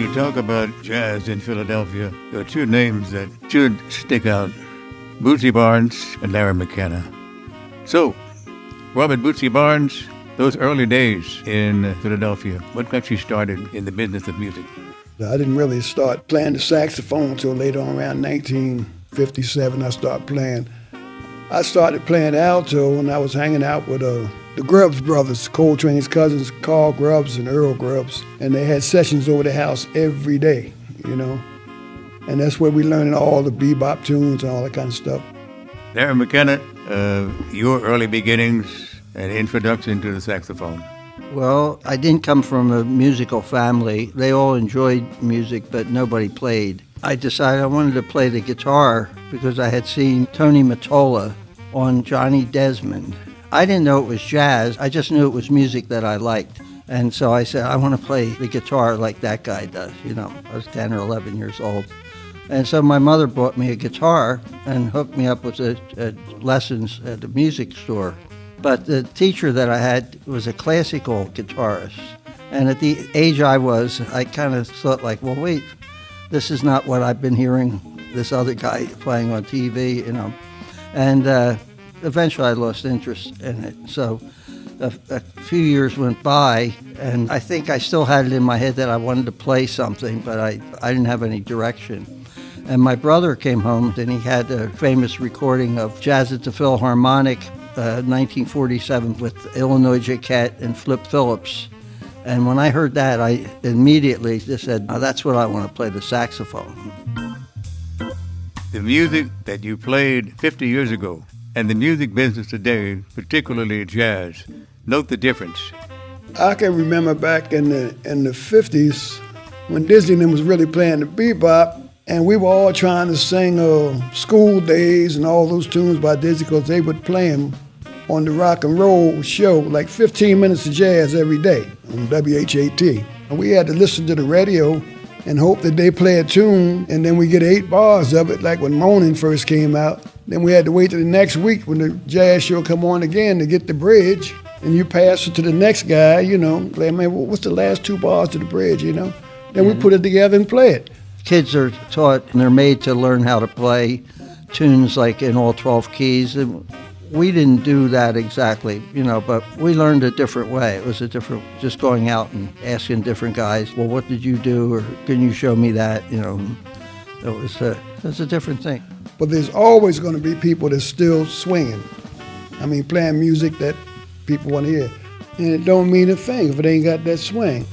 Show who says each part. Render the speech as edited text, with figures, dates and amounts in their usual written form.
Speaker 1: you talk about jazz in Philadelphia, there are two names that should stick out: Bootsie Barnes and Larry McKenna. So, Robert Bootsie Barnes, those early days in Philadelphia, what got you started in the business of music?
Speaker 2: I didn't really start playing the saxophone until later on, around 1957. I started playing alto when I was hanging out with the Grubbs brothers, Coltrane's cousins, Carl Grubbs and Earl Grubbs, and they had sessions over the house every day, and that's where we learned all the bebop tunes and all that kind of stuff.
Speaker 1: Larry McKenna, your early beginnings and introduction to the saxophone.
Speaker 3: Well, I didn't come from a musical family. They all enjoyed music, but nobody played. I decided I wanted to play the guitar because I had seen Tony Mottola on Johnny Desmond. I didn't know it was jazz. I just knew it was music that I liked. And so I said, I want to play the guitar like that guy does. I was 10 or 11 years old. And so my mother bought me a guitar and hooked me up with lessons at the music store. But the teacher that I had was a classical guitarist. And at the age I was, I kind of thought like, well, wait, this is not what I've been hearing this other guy playing on TV, And eventually I lost interest in it. So a few years went by, and I think I still had it in my head that I wanted to play something, but I didn't have any direction. And my brother came home, and he had a famous recording of Jazz at the Philharmonic, 1947, with Illinois Jacquet and Flip Phillips. And when I heard that, I immediately just said, oh, that's what I want to play, the saxophone.
Speaker 1: The music that you played 50 years ago and the music business today, particularly jazz, note the difference.
Speaker 2: I can remember back in the 50s when Disney was really playing the bebop, and we were all trying to sing School Days and all those tunes by Disney because they would play them on the rock and roll show, like 15 minutes of jazz every day on WHAT. And we had to listen to the radio and hope that they play a tune, and then we get 8 bars of it, like when Moaning first came out. Then we had to wait till the next week when the jazz show come on again to get the bridge, and you pass it to the next guy, play, man, what's the last 2 bars to the bridge, Then we put it together and play it.
Speaker 3: Kids are taught, and they're made to learn how to play tunes like in all 12 keys. And we didn't do that exactly, but we learned a different way. It was just going out and asking different guys, well, what did you do, or can you show me that, It was a different thing.
Speaker 2: But there's always going to be people that's still swinging. Playing music that people want to hear. And it don't mean a thing if it ain't got that swing.